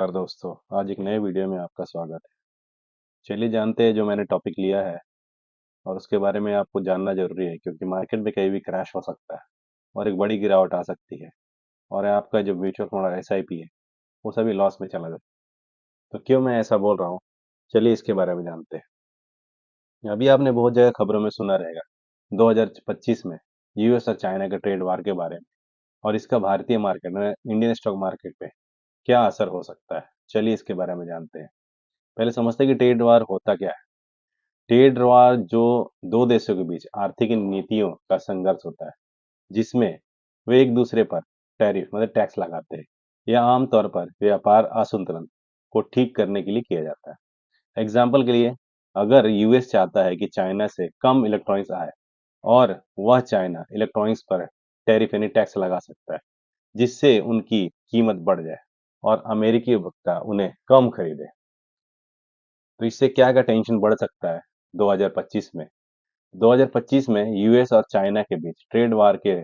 नमस्कार दोस्तों। आज एक नए वीडियो में आपका स्वागत है। चलिए जानते हैं जो मैंने टॉपिक लिया है और उसके बारे में आपको जानना ज़रूरी है, क्योंकि मार्केट में कहीं भी क्रैश हो सकता है और एक बड़ी गिरावट आ सकती है और आपका जो म्यूचुअल फंड और एसआईपी है वो सभी लॉस में चला जाता है। तो क्यों मैं ऐसा बोल रहा हूँ, चलिए इसके बारे में जानते हैं। अभी आपने बहुत जगह खबरों में सुना रहेगा 2025 में यूएस और चाइना के ट्रेड वार के बारे में और इसका भारतीय मार्केट में, इंडियन स्टॉक मार्केट पे क्या असर हो सकता है। चलिए इसके बारे में जानते हैं। पहले समझते हैं कि ट्रेड वार होता क्या है। ट्रेड वॉर जो दो देशों के बीच आर्थिक नीतियों का संघर्ष होता है, जिसमें वे एक दूसरे पर टैरिफ मतलब टैक्स लगाते हैं। यह आमतौर पर व्यापार असंतुलन को ठीक करने के लिए किया जाता है। एग्जाम्पल के लिए, अगर यूएस चाहता है कि चाइना से कम इलेक्ट्रॉनिक्स आए और वह चाइना इलेक्ट्रॉनिक्स पर टैरिफ यानी टैक्स लगा सकता है, जिससे उनकी कीमत बढ़ जाए और अमेरिकी उपभोक्ता उन्हें कम खरीदे। तो इससे क्या क्या टेंशन बढ़ सकता है 2025 में। 2025 में यूएस और चाइना के बीच ट्रेड वार के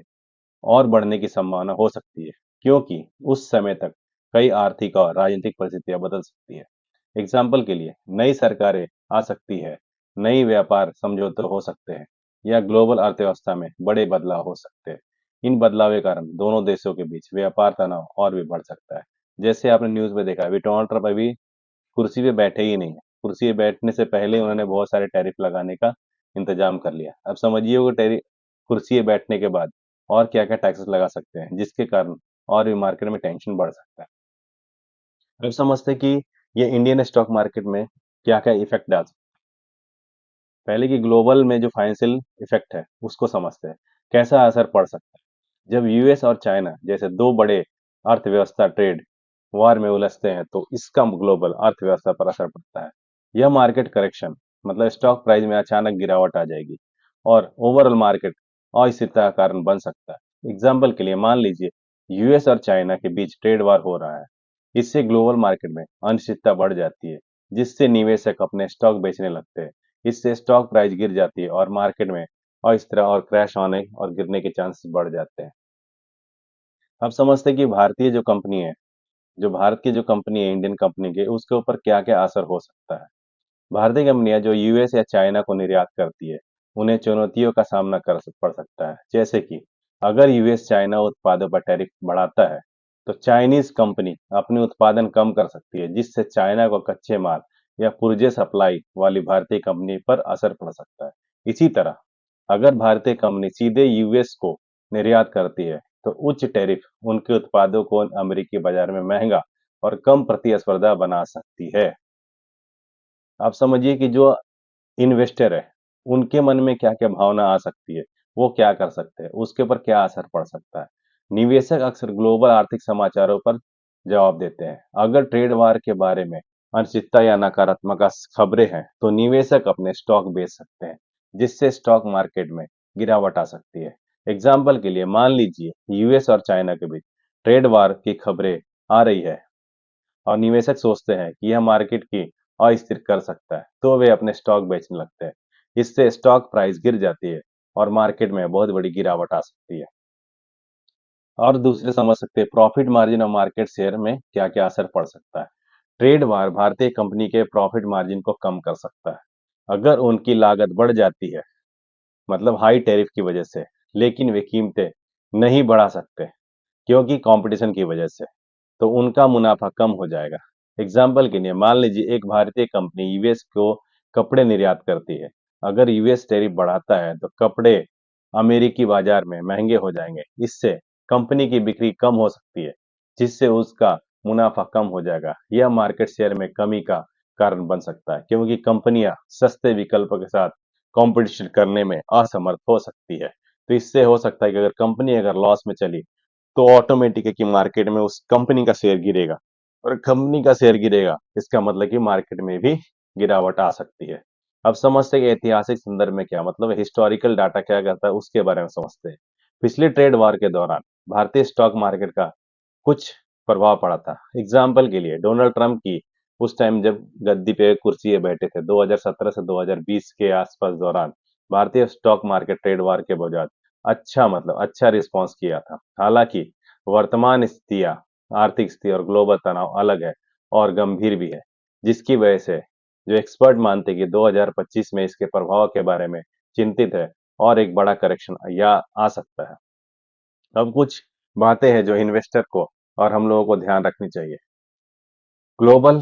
और बढ़ने की संभावना हो सकती है, क्योंकि उस समय तक कई आर्थिक और राजनीतिक परिस्थितियां बदल सकती है। एग्जाम्पल के लिए, नई सरकारें आ सकती है, नई व्यापार समझौते हो सकते हैं या ग्लोबल अर्थव्यवस्था में बड़े बदलाव हो सकते हैं। इन बदलाव के कारण दोनों देशों के बीच व्यापार तनाव और भी बढ़ सकता है। जैसे आपने न्यूज में देखा, अभी डोनाल्ड ट्रंप अभी कुर्सी पे बैठे ही नहीं है। कुर्सी पे बैठने से पहले उन्होंने बहुत सारे टैरिफ लगाने का इंतजाम कर लिया। अब समझिए वो टैरिफ कुर्सी पे बैठने के बाद और क्या-क्या टैक्सेस लगा सकते हैं, जिसके कारण और भी मार्केट में टेंशन बढ़ सकता है। अब समझते हैं कि ये इंडियन स्टॉक मार्केट में क्या-क्या इफेक्ट डाल सकता है। पहले कि ग्लोबल में जो फाइनेंशियल इफेक्ट है, उसको समझते हैं। कैसा असर पड़ सकता है? जब यूएस और चाइना जैसे दो बड़े अर्थव्यवस्था ट्रेड वार में उलझते हैं, तो इसका ग्लोबल अर्थव्यवस्था पर असर पड़ता है। यह मार्केट करेक्शन मतलब स्टॉक प्राइस में अचानक गिरावट आ जाएगी और ओवरऑल मार्केट अस्थिरता का कारण बन सकता है। एग्जाम्पल के लिए मान लीजिए यूएस और चाइना के बीच ट्रेड वार हो रहा है। इससे ग्लोबल मार्केट में अनिश्चितता बढ़ जाती है, जिससे निवेशक अपने स्टॉक बेचने लगते हैं। इससे स्टॉक प्राइस गिर जाती है और मार्केट में अस्थिरता और क्रैश होने और गिरने के चांसेस बढ़ जाते हैं। अब समझते हैं कि भारतीय जो कंपनी है, जो भारत की जो कंपनी है इंडियन कंपनी के, उसके ऊपर क्या-क्या असर हो सकता है। भारतीय कंपनियां जो यूएस या चाइना को निर्यात करती है, उन्हें चुनौतियों का सामना पड़ सकता है। जैसे कि अगर यूएस चाइना उत्पादों पर टैरिफ बढ़ाता है, तो चाइनीज कंपनी अपने उत्पादन कम कर सकती है, जिससे चाइना को कच्चे माल या पुर्जे सप्लाई वाली भारतीय कंपनी पर असर पड़ सकता है। इसी तरह अगर भारतीय कंपनी सीधे यूएस को निर्यात करती है, तो उच्च टैरिफ उनके उत्पादों को अमेरिकी बाजार में महंगा और कम प्रतिस्पर्धा बना सकती है। आप समझिए कि जो इन्वेस्टर है, उनके मन में क्या-क्या भावना आ सकती है, वो क्या कर सकते हैं, उसके ऊपर क्या असर पड़ सकता है। निवेशक अक्सर ग्लोबल आर्थिक समाचारों पर जवाब देते हैं। अगर ट्रेड वार के बारे में अनिश्चितता या नकारात्मक खबरें हैं, तो निवेशक अपने स्टॉक बेच सकते हैं, जिससे स्टॉक मार्केट में गिरावट आ सकती है। एग्जाम्पल के लिए मान लीजिए यूएस और चाइना के बीच ट्रेड वार की खबरें आ रही है और निवेशक सोचते हैं कि यह मार्केट की अस्थिर कर सकता है, तो वे अपने स्टॉक बेचने लगते हैं। इससे स्टॉक प्राइस गिर जाती है और मार्केट में बहुत बड़ी गिरावट आ सकती है। और दूसरे समझ सकते हैं प्रॉफिट मार्जिन और मार्केट शेयर में क्या क्या असर पड़ सकता है। ट्रेड वार भारतीय कंपनी के प्रॉफिट मार्जिन को कम कर सकता है। अगर उनकी लागत बढ़ जाती है, मतलब हाई टैरिफ की वजह से, लेकिन वे कीमतें नहीं बढ़ा सकते क्योंकि कंपटीशन की वजह से, तो उनका मुनाफा कम हो जाएगा। एग्जाम्पल के लिए मान लीजिए एक भारतीय कंपनी यूएस को कपड़े निर्यात करती है। अगर यूएस टैरिफ बढ़ाता है, तो कपड़े अमेरिकी बाजार में महंगे हो जाएंगे। इससे कंपनी की बिक्री कम हो सकती है, जिससे उसका मुनाफा कम हो जाएगा। यह मार्केट शेयर में कमी का कारण बन सकता है, क्योंकि कंपनियां सस्ते विकल्पों के साथ कंपटीशन करने में असमर्थ हो सकती है। तो इससे हो सकता है कि अगर कंपनी अगर लॉस में चली, तो ऑटोमेटिक है कि मार्केट में उस कंपनी का शेयर गिरेगा और कंपनी का शेयर गिरेगा, इसका मतलब कि मार्केट में भी गिरावट आ सकती है। अब समझते हैं कि ऐतिहासिक संदर्भ में क्या मतलब है, हिस्टोरिकल डाटा क्या कहता है, उसके बारे में समझते हैं। पिछले ट्रेड वार के दौरान भारतीय स्टॉक मार्केट का कुछ प्रभाव पड़ा था। एग्जाम्पल के लिए डोनाल्ड ट्रंप की उस टाइम जब गद्दी पे कुर्सी पे बैठे थे 2017 से 2020 के आसपास दौरान, भारतीय स्टॉक मार्केट ट्रेड वार के बजाय अच्छा रिस्पॉन्स किया था। हालांकि वर्तमान स्थितियां, आर्थिक स्थिति और ग्लोबल तनाव अलग है और गंभीर भी है, जिसकी वजह से जो एक्सपर्ट मानते हैं कि 2025 में इसके प्रभाव के बारे में चिंतित है और एक बड़ा करेक्शन या आ सकता है। अब कुछ बातें हैं जो इन्वेस्टर को और हम लोगों को ध्यान रखनी चाहिए। ग्लोबल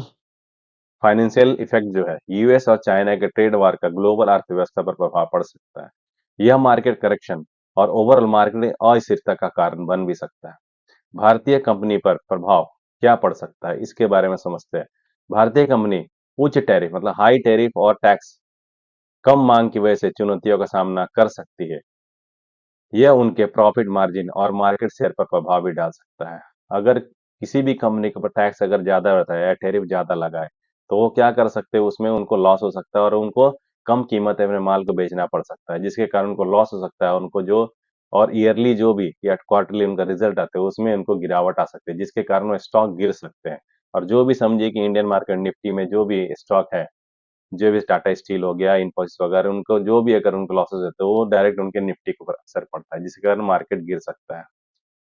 फाइनेंशियल इफेक्ट जो है, यूएस और चाइना के ट्रेड वार का ग्लोबल अर्थव्यवस्था पर प्रभाव पड़ सकता है। यह मार्केट करेक्शन और ओवरऑल मार्केट में अस्थिरता का कारण बन भी सकता है। भारतीय कंपनी पर प्रभाव क्या पड़ सकता है, इसके बारे में समझते हैं। भारतीय कंपनी उच्च टैरिफ मतलब हाई टैरिफ और टैक्स कम मांग की वजह से चुनौतियों का सामना कर सकती है। यह उनके प्रॉफिट मार्जिन और मार्केट शेयर पर प्रभाव भी डाल सकता है। अगर किसी भी कंपनी के ऊपर टैक्स अगर ज्यादा रहता है या टैरिफ ज्यादा लगा है, तो वो क्या कर सकते हैं, उसमें उनको लॉस हो सकता है और उनको कम कीमत में अपने माल को बेचना पड़ सकता है, जिसके कारण उनको लॉस हो सकता है। और उनको जो और ईयरली जो भी या क्वार्टरली उनका रिजल्ट आते हैं, उसमें उनको गिरावट आ सकती है, जिसके कारण वो स्टॉक गिर सकते हैं। और जो भी समझिए कि इंडियन मार्केट निफ्टी में जो भी स्टॉक है, जो भी टाटा स्टील हो गया, इन्फोसिस वगैरह, उनको जो भी अगर उनको लॉसेस है तो वो डायरेक्ट उनके निफ्टी के ऊपर असर पड़ता है, जिसके कारण मार्केट गिर सकता है।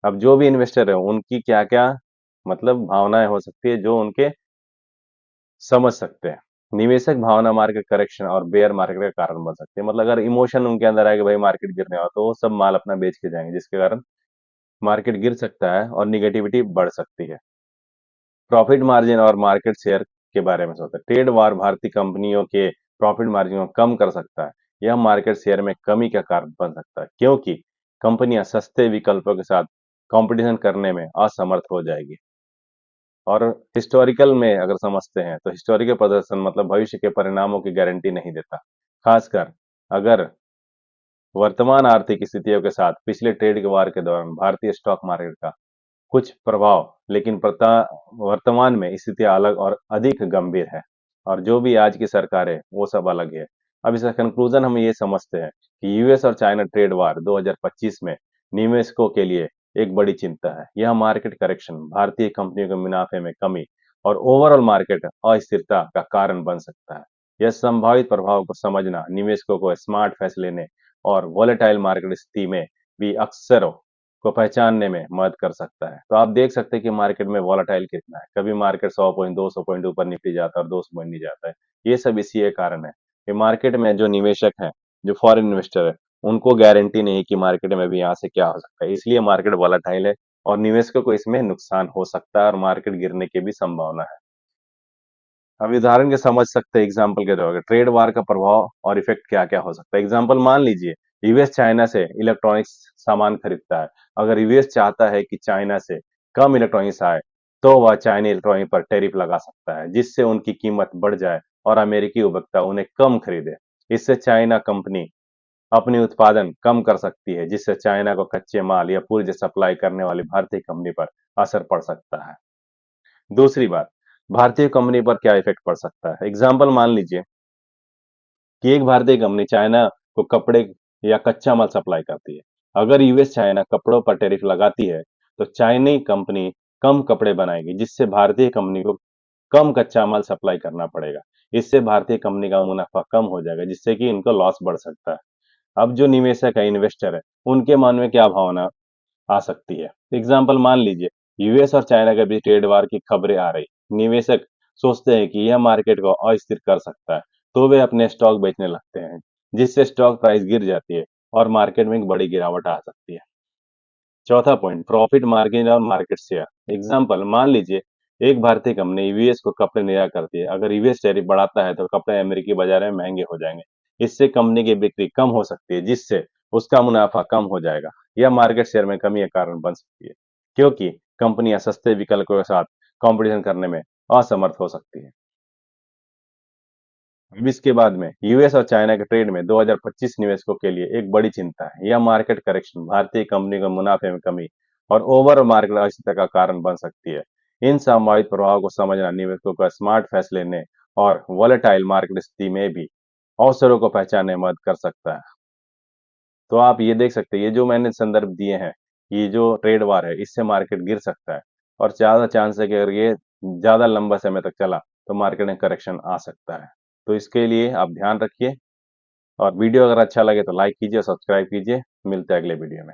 अब जो भी इन्वेस्टर है उनकी क्या क्या मतलब भावनाएं हो सकती है जो उनके समझ सकते हैं। निवेशक भावना मार्केट करेक्शन और बेयर मार्केट का कारण बन सकती है। मतलब अगर इमोशन उनके अंदर आए कि भाई मार्केट गिरने वाला, तो वो सब माल अपना बेच के जाएंगे, जिसके कारण मार्केट गिर सकता है और निगेटिविटी बढ़ सकती है। प्रॉफिट मार्जिन और मार्केट शेयर के बारे में सोचते हैं। ट्रेड वार भारतीय कंपनियों के प्रॉफिट मार्जिन को कम कर सकता है। यह मार्केट शेयर में कमी का कारण बन सकता है, क्योंकि कंपनियां सस्ते विकल्पों के साथ कंपटीशन करने में असमर्थ हो जाएगी। और हिस्टोरिकल में अगर समझते हैं, तो हिस्टोरिकल प्रदर्शन मतलब भविष्य के परिणामों की गारंटी नहीं देता। खासकर अगर वर्तमान आर्थिक स्थितियों के साथ पिछले ट्रेड वार के दौरान भारतीय स्टॉक मार्केट का कुछ प्रभाव, लेकिन वर्तमान में स्थितियां अलग और अधिक गंभीर है। और जो भी आज की सरकार है वो सब अलग है। अब इसका कंक्लूजन हम ये समझते हैं कि यूएस और चाइना ट्रेड वार 2025 में निवेशकों के लिए एक बड़ी चिंता है। यह मार्केट करेक्शन भारतीय कंपनियों के मुनाफे में कमी और ओवरऑल मार्केट अस्थिरता का कारण बन सकता है। यह संभावित प्रभाव को समझना निवेशकों को स्मार्ट फैसले लेने और वोलेटाइल मार्केट स्थिति में भी अक्सर को पहचानने में मदद कर सकता है। तो आप देख सकते हैं कि मार्केट में वॉलेटाइल कितना है। कभी मार्केट 100 पॉइंट 200 पॉइंट ऊपर निकली जाता है और 200 पॉइंट नीचे जाता है। ये सब इसी के कारण है कि मार्केट में जो निवेशक हैं, जो फॉरेन इन्वेस्टर है, उनको गारंटी नहीं कि मार्केट में भी यहाँ से क्या हो सकता है, इसलिए मार्केट वॉलेटाइल है और निवेशकों को इसमें नुकसान हो सकता है और मार्केट गिरने की भी संभावना है। अब उदाहरण के समझ सकते हैं एग्जाम्पल के द्वारा ट्रेड वार का प्रभाव और इफेक्ट क्या क्या हो सकता है। एग्जाम्पल मान लीजिए यूएस चाइना से इलेक्ट्रॉनिक्स सामान खरीदता है। अगर यूएस चाहता है कि चाइना से कम इलेक्ट्रॉनिक्स आए, तो वह चाइनीज इलेक्ट्रॉनिक पर टैरिफ लगा सकता है, जिससे उनकी कीमत बढ़ जाए और अमेरिकी उपभोक्ता उन्हें कम खरीदे। इससे चाइना कंपनी अपनी उत्पादन कम कर सकती है, जिससे चाइना को कच्चे माल या पूरी सप्लाई करने वाली भारतीय कंपनी पर असर पड़ सकता है। दूसरी बात, भारतीय कंपनी पर क्या इफेक्ट पड़ सकता है। एग्जाम्पल मान लीजिए कि एक भारतीय कंपनी चाइना को कपड़े या कच्चा माल सप्लाई करती है। अगर यूएस चाइना कपड़ों पर टैरिफ लगाती है, तो चाइनी कंपनी कम कपड़े बनाएगी, जिससे भारतीय कंपनी को कम कच्चा माल सप्लाई करना पड़ेगा। इससे भारतीय कंपनी का मुनाफा कम हो जाएगा, जिससे कि इनको लॉस बढ़ सकता है। अब जो निवेशक है, इन्वेस्टर है, उनके मन में क्या भावना आ सकती है। एग्जाम्पल मान लीजिए यूएस और चाइना के बीच ट्रेड वार की खबरें आ रही। निवेशक सोचते हैं कि यह मार्केट को अस्थिर कर सकता है, तो वे अपने स्टॉक बेचने लगते हैं, जिससे स्टॉक प्राइस गिर जाती है और मार्केट में एक बड़ी गिरावट आ सकती है। चौथा पॉइंट, प्रॉफिट मार्जिन और मार्केट शेयर। एग्जाम्पल मान लीजिए एक भारतीय कंपनी यूएस को कपड़े निर्यात करती है। अगर यूएस टैरिफ बढ़ाता है, तो कपड़े अमेरिकी बाजार में महंगे हो जाएंगे। इससे कंपनी की बिक्री कम हो सकती है, जिससे उसका मुनाफा कम हो जाएगा। यह मार्केट शेयर में कमी का कारण बन सकती है, क्योंकि कंपनियां सस्ते विकल्पों के साथ कंपटीशन करने में असमर्थ हो सकती है। अब इसके बाद में यूएस और चाइना के ट्रेड में 2025 निवेशकों के लिए एक बड़ी चिंता है। यह मार्केट करेक्शन भारतीय कंपनी को मुनाफे में कमी और ओवर मार्केट अस्थिरता का कारण बन सकती है। इन संभावित प्रभावों को समझना निवेशकों को स्मार्ट फैसले लेने और वॉलेटाइल मार्केट स्थिति में भी अवसरों को पहचानने में मदद कर सकता है। तो आप ये देख सकते हैं, ये जो मैंने संदर्भ दिए हैं, ये जो ट्रेड वार है, इससे मार्केट गिर सकता है और ज्यादा चांस है कि अगर ये ज्यादा लंबा समय तक चला, तो मार्केट में करेक्शन आ सकता है। तो इसके लिए आप ध्यान रखिए और वीडियो अगर अच्छा लगे तो लाइक कीजिए, सब्सक्राइब कीजिए। मिलते हैं अगले वीडियो में।